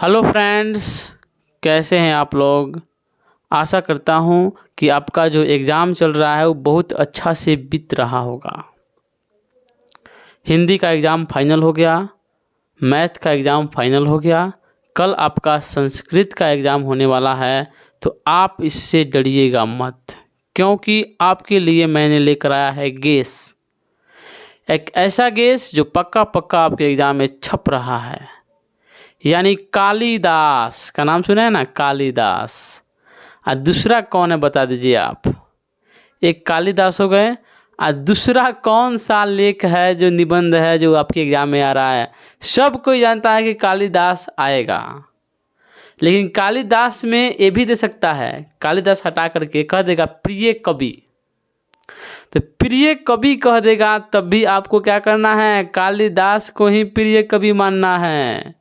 Hello friends, कैसे हैं आप लोग। आशा करता हूँ कि आपका जो एग्ज़ाम चल रहा है वो बहुत अच्छा से बीत रहा होगा। हिंदी का एग्ज़ाम फाइनल हो गया, मैथ का एग्ज़ाम फाइनल हो गया, कल आपका संस्कृत का एग्ज़ाम होने वाला है। तो आप इससे डरिएगा मत, क्योंकि आपके लिए मैंने लेकर आया है गेस, एक ऐसा गेस जो पक्का पक्का आपके एग्ज़ाम में छप रहा है। यानी कालिदास का नाम सुना है ना, कालिदास। और दूसरा कौन है बता दीजिए आप। एक कालिदास हो गए, और दूसरा कौन सा लेख है जो निबंध है जो आपके एग्जाम में आ रहा है। सब कोई जानता है कि कालिदास आएगा, लेकिन कालिदास में ये भी दे सकता है, कालिदास हटा करके कह देगा प्रिय कवि। तो प्रिय कवि कह देगा तब भी आपको क्या करना है, कालिदास को ही प्रिय कवि मानना है।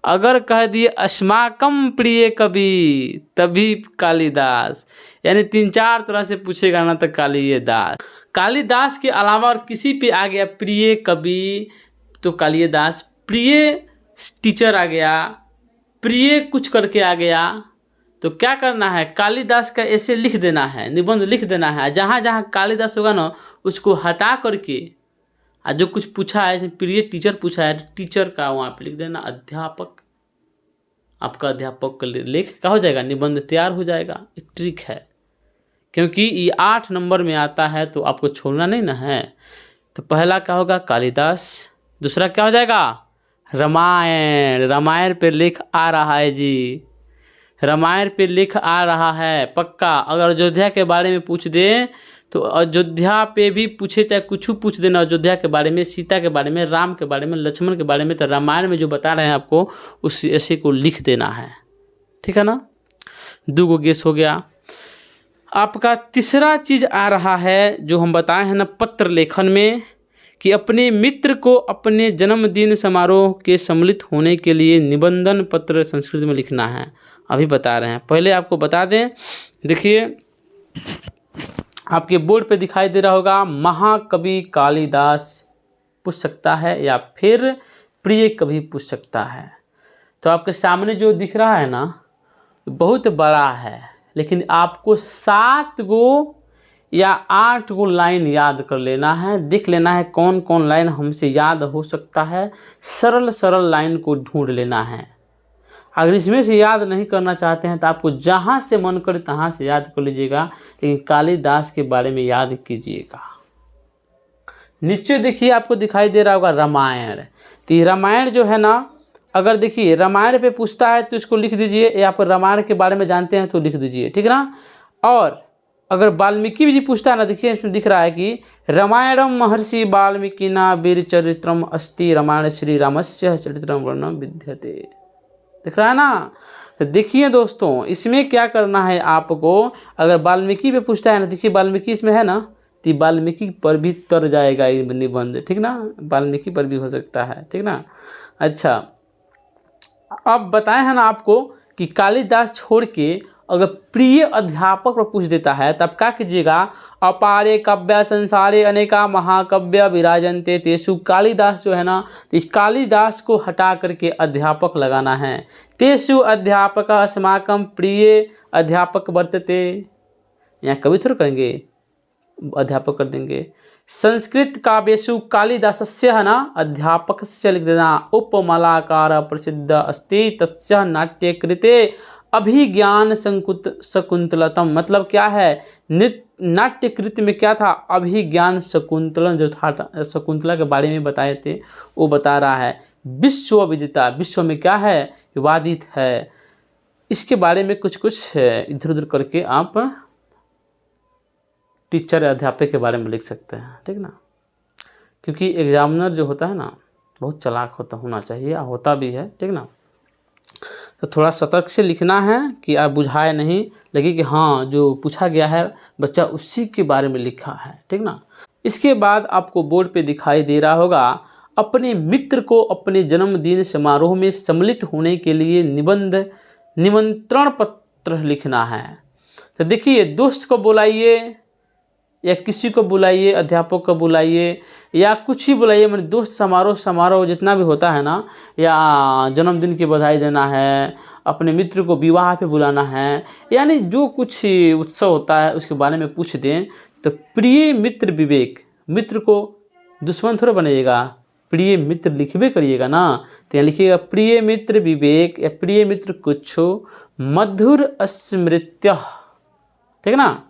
अगर कह दिए अस्माकम प्रिय कवि तभी कालिदास। यानी 3-4 तरह से पूछेगा ना तो कालिदास। कालिदास के अलावा और किसी पे आ गया प्रिय कवि तो कालिदास, प्रिय टीचर आ गया, प्रिय कुछ करके आ गया, तो क्या करना है, कालिदास का ऐसे लिख देना है, निबंध लिख देना है। जहाँ जहाँ कालिदास होगा ना उसको हटा करके, और जो कुछ पूछा है प्रिय टीचर पूछा है, टीचर का वहाँ पे लिख देना अध्यापक। आपका अध्यापक का लेख क्या हो जाएगा, निबंध तैयार हो जाएगा। एक ट्रिक है, क्योंकि ये 8 नंबर में आता है तो आपको छोड़ना नहीं ना है। तो पहला क्या होगा, कालिदास। दूसरा क्या हो जाएगा, रामायण। रामायण पे लेख आ रहा है जी, रामायण पे लेख आ रहा है पक्का। अगर अयोध्या के बारे में पूछ दे तो अयोध्या पे भी पूछे, चाहे कुछ पूछ देना अयोध्या के बारे में, सीता के बारे में, राम के बारे में, लक्ष्मण के बारे में, तो रामायण में जो बता रहे हैं आपको उस ऐसे को लिख देना है। ठीक है ना, 2 गेस हो गया। आपका तीसरा चीज आ रहा है जो हम बताए हैं ना पत्र लेखन में, कि अपने मित्र को अपने जन्मदिन समारोह के सम्मिलित होने के लिए निबंधन पत्र संस्कृत में लिखना है। अभी बता रहे हैं, पहले आपको बता दें। देखिए आपके बोर्ड पे दिखाई दे रहा होगा, महाकवि कालिदास पूछ सकता है या फिर प्रिय कवि पूछ सकता है। तो आपके सामने जो दिख रहा है ना बहुत बड़ा है, लेकिन आपको 7 गो या 8 गो लाइन याद कर लेना है, देख लेना है कौन कौन लाइन हमसे याद हो सकता है। सरल सरल लाइन को ढूंढ लेना है। अगर इसमें से याद नहीं करना चाहते हैं तो आपको जहाँ से मन करे तहाँ से याद कर लीजिएगा, लेकिन कालिदास के बारे में याद कीजिएगा। नीचे देखिए आपको दिखाई दे रहा होगा रामायण। तो ये रामायण जो है ना, अगर देखिए रामायण पे पूछता है तो इसको लिख दीजिए, या फिर रामायण के बारे में जानते हैं तो लिख दीजिए, ठीक है ना। और अगर वाल्मीकि जी पूछता है ना, देखिए इसमें दिख रहा है कि रामायणम महर्षि वाल्मीकि ना वीर चरित्रम अस्ति रामायण श्री रामस्य चरित्रम वर्णम विद्यते, दिख रहा है ना। तो देखिए दोस्तों इसमें क्या करना है आपको, अगर वाल्मीकि पे पूछता है ना, देखिए वाल्मीकि इसमें है ना, तो वाल्मीकि पर भी तर जाएगा ये निबंध, ठीक ना, वाल्मीकि पर भी हो सकता है, ठीक ना। अच्छा, अब बताए हैं ना आपको कि कालिदास छोड़ के अगर प्रिय अध्यापक पर पूछ देता है तब क्या कीजिएगा, अपारे काव्य संसारे अनेका महाकाव्य विराजन्ते तेसु। कालिदास जो है ना, तो इस कालिदास को हटा करके अध्यापक लगाना है। तेसु अध्यापक अस्माकं प्रिय अध्यापक वर्तते, यहाँ कवि थोड़ा करेंगे, अध्यापक कर देंगे। संस्कृत काव्येषु कालिदासस्य है ना अध्यापकस्य लिख देना। उपमलाकार प्रसिद्ध अस्ति तस्य नाट्यकृते अभिज्ञान शकुंतलतम। मतलब क्या है, नाट्यकृत में क्या था, अभिज्ञान शकुंतलम जो था, शकुंतला के बारे में बताए थे वो बता रहा है। विश्व विदिता, विश्व में क्या है, विवादित है। इसके बारे में कुछ कुछ इधर उधर करके आप टीचर अध्यापक के बारे में लिख सकते हैं, ठीक ना। क्योंकि एग्जामिनर जो होता है ना बहुत चालाक होना चाहिए, होता भी है, ठीक ना। तो थोड़ा सतर्क से लिखना है कि आप बुझाए नहीं लगे कि हाँ जो पूछा गया है बच्चा उसी के बारे में लिखा है, ठीक ना। इसके बाद आपको बोर्ड पे दिखाई दे रहा होगा, अपने मित्र को अपने जन्मदिन समारोह में सम्मिलित होने के लिए निमंत्रण पत्र लिखना है। तो देखिए दोस्त को बुलाइए या किसी को बुलाइए, अध्यापक को बुलाइए या कुछ ही बुलाइए, मैंने दोस्त समारोह जितना भी होता है ना, या जन्मदिन की बधाई देना है, अपने मित्र को विवाह पे बुलाना है, यानी जो कुछ उत्सव होता है उसके बारे में पूछ दें तो प्रिय मित्र विवेक, मित्र को दुश्मन थोड़ा बनेगा, प्रिय मित्र लिखबे करिएगा ना, तो यहाँ लिखिएगा प्रिय मित्र विवेक या प्रिय मित्र कुच्छो मधुर स्मृत्य, ठीक है ना।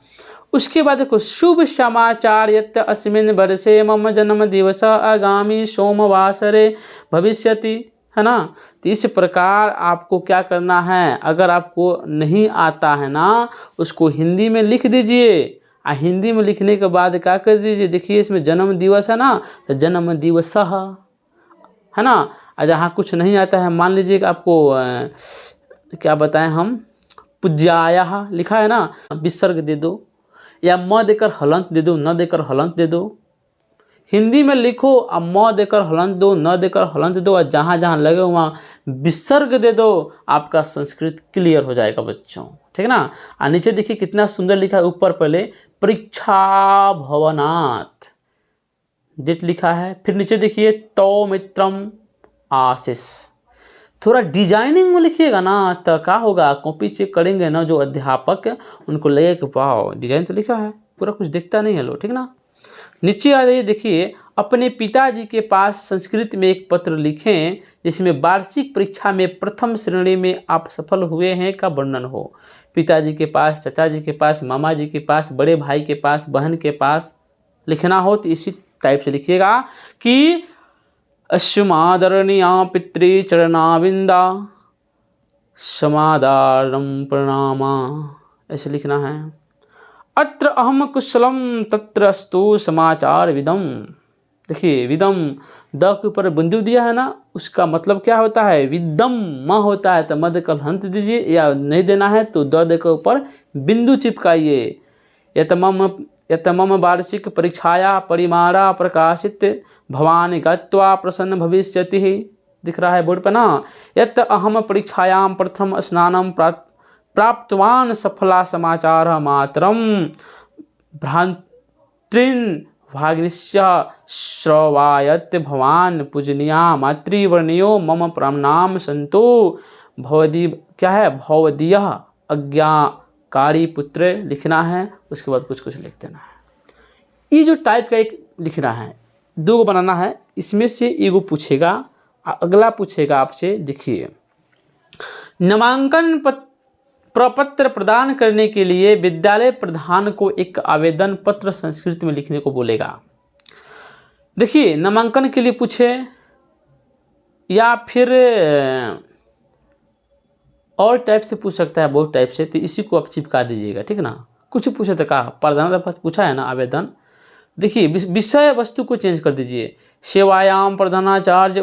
उसके बाद देखो शुभ समाचार यत् अस्मिन् वर्षे मम जन्म दिवस आगामी सोमवासरे भविष्यति, है ना। तो इस प्रकार आपको क्या करना है, अगर आपको नहीं आता है ना उसको हिंदी में लिख दीजिए, हिंदी में लिखने के बाद क्या कर दीजिए, देखिए इसमें जन्म दिवस है ना, तो जन्म दिवस है ना। जहाँ कुछ नहीं आता है, मान लीजिए कि आपको क्या बताएं हम, पूज्याया लिखा है ना, विसर्ग दे दो या म देकर हलंत दे दो, न देकर हलंत दे दो। हिंदी में लिखो अब म देकर हलंत दो, न देकर हलंत दो, और जहाँ जहाँ लगे वहाँ विसर्ग दे दो, आपका संस्कृत क्लियर हो जाएगा बच्चों, ठीक है ना। और नीचे देखिए कितना सुंदर लिखा है, ऊपर पहले परीक्षा भवनात् डेट लिखा है, फिर नीचे देखिए तो मित्रम आशीष, थोड़ा डिजाइनिंग में लिखिएगा ना तो क्या होगा, कॉपी चेक करेंगे ना जो अध्यापक उनको लगेगा कि वाह डिजाइन तो लिखा है, पूरा कुछ दिखता नहीं है लो, ठीक ना। नीचे आ जाइए, देखिए अपने पिताजी के पास संस्कृत में एक पत्र लिखें जिसमें वार्षिक परीक्षा में प्रथम श्रेणी में आप सफल हुए हैं का वर्णन हो। पिताजी के पास, चाचा जी के पास, मामा जी के पास, बड़े भाई के पास, बहन के पास लिखना हो तो इसी टाइप से लिखिएगा कि अस्मादरणीया पितृचरणाविंदा समादारम प्रणामा, ऐसे लिखना है। अत्र अहम कुशलम तत्र अस्तु समाचार विदम, देखिए विदम द के ऊपर बिंदु दिया है ना, उसका मतलब क्या होता है, विदम म होता है तो मध्य कल हंत दीजिए, या नहीं देना है तो द के ऊपर बिंदु चिपकाइए। यतमम वार्षिक परीक्षाया परिमाणा प्रकाशित भवानी गत्वा प्रसन्न भविष्यति, दिख रहा है बोर्ड पर ना। यत अहम परीक्षायां प्रथम स्नानम प्राप्तवान सफला समाचार मातरम भ्रातृन् भाग्निश्च श्रवायत भवान पूजनीया मातृवर्णियो मम प्रणाम संतो भवदी, क्या है भवदीय आज्ञाकारी पुत्र लिखना है, उसके बाद कुछ कुछ लिख देना है। ये जो टाइप का एक लिखना है, दो बनाना है, इसमें से एगो पूछेगा, अगला पूछेगा आपसे, देखिए नामांकन प्रपत्र प्रदान करने के लिए विद्यालय प्रधान को एक आवेदन पत्र संस्कृत में लिखने को बोलेगा। देखिए नामांकन के लिए पूछे या फिर और टाइप से पूछ सकता है, बहुत टाइप से, तो इसी को आप चिपका दीजिएगा, ठीक ना। कुछ पूछे तो कहा प्रधानाध्यापक पूछा है ना आवेदन, देखिए विषय वस्तु को चेंज कर दीजिए, सेवायाम प्रधानाचार्य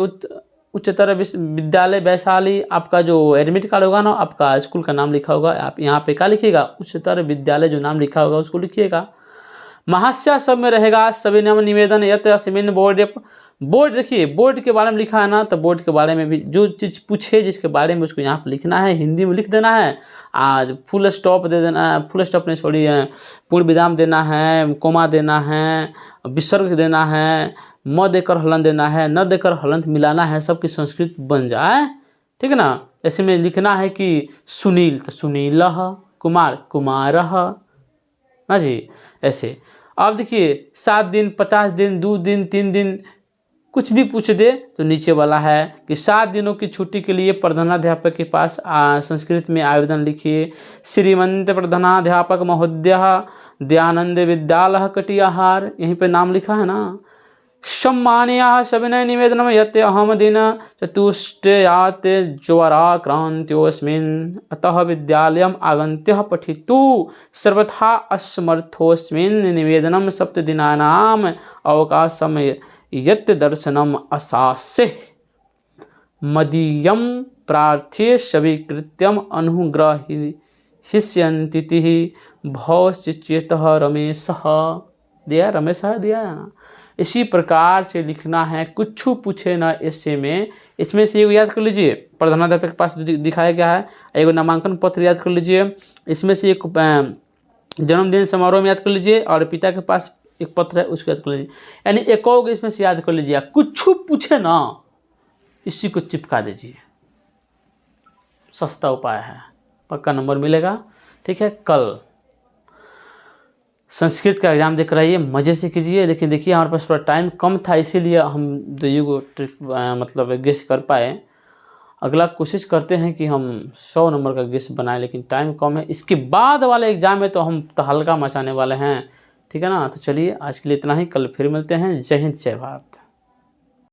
उच्चतर विद्यालय वैशाली, आपका जो एडमिट कार्ड होगा ना, आपका स्कूल का नाम लिखा होगा, आप यहाँ पे क्या लिखिएगा, उच्चतर विद्यालय जो नाम लिखा होगा उसको लिखिएगा। महास्या सब में रहेगा सविनम्र निवेदन यत अस्मिन् बोर्ड, देखिए बोर्ड के बारे में लिखा है ना, तो बोर्ड के बारे में भी जो चीज़ पूछे जिसके बारे में उसको यहाँ पर लिखना है, हिंदी में लिख देना है। आज फुल स्टॉप दे देना है, फुल स्टॉप नहीं सॉरी पूर्ण विराम देना है, कोमा देना है, विसर्ग देना है, म देकर हलंत देना है, न देकर हलंत मिलाना है, सबकी संस्कृत बन जाए, ठीक है ना। ऐसे में लिखना है कि सुनील तो सुनीलः, कुमार कुमारः, हाँ जी ऐसे। अब देखिए 7 दिन 50 दिन 2 दिन 3 दिन कुछ भी पूछ दे तो नीचे वाला है कि 7 दिनों की छुट्टी के लिए प्रधानाध्यापक के पास संस्कृत में आवेदन लिखिए। श्रीमंत प्रधानाध्यापक महोदय दयानंद विद्यालय कटियाहार, यहीं पे नाम लिखा है ना। सम्माननीयः सविनय निवेदनम यत् अहम दिन चतुष्टयात् ज्वराक्रांत्योऽस्मिन् अतः विद्यालयम् आगन्त्यः पठितुं सर्वथा असमर्थोऽस्मिन् निवेदनं 7 दिनानाम् अवकाशं यत् दर्शनम् अशास्ये मदीयं प्रार्थ्ये स्वीकृत्यम् अनुग्रहीष्यन्तीति भवश्चेतः रमेशः, दिया रमेशः दिया ना। इसी प्रकार से लिखना है, कुछ पूछे ना ऐसे में, इसमें से एगो याद कर लीजिए प्रधानाध्यापक के पास दिखाया गया है, एगो नामांकन पत्र याद कर लीजिए, इसमें से एक जन्मदिन समारोह में याद कर लीजिए, और पिता के पास एक पत्र है उसको याद कर लीजिए। यानी एक और इसमें से याद कर लीजिए, कुछ पूछे ना इसी को चिपका दीजिए, सस्ता उपाय है, पक्का नंबर मिलेगा। ठीक है, कल संस्कृत का एग्ज़ाम देकर आइए, मज़े से कीजिए। लेकिन देखिए हमारे पास थोड़ा टाइम कम था, इसीलिए हम दोनों को ट्रिक मतलब गेस कर पाए। अगला कोशिश करते हैं कि हम 100 नंबर का गेस बनाएं, लेकिन टाइम कम है। इसके बाद वाले एग्ज़ाम में तो हम तहलका मचाने वाले हैं। ठीक है ना, तो चलिए आज के लिए इतना ही, कल फिर मिलते हैं। जय हिंद, जय भारत।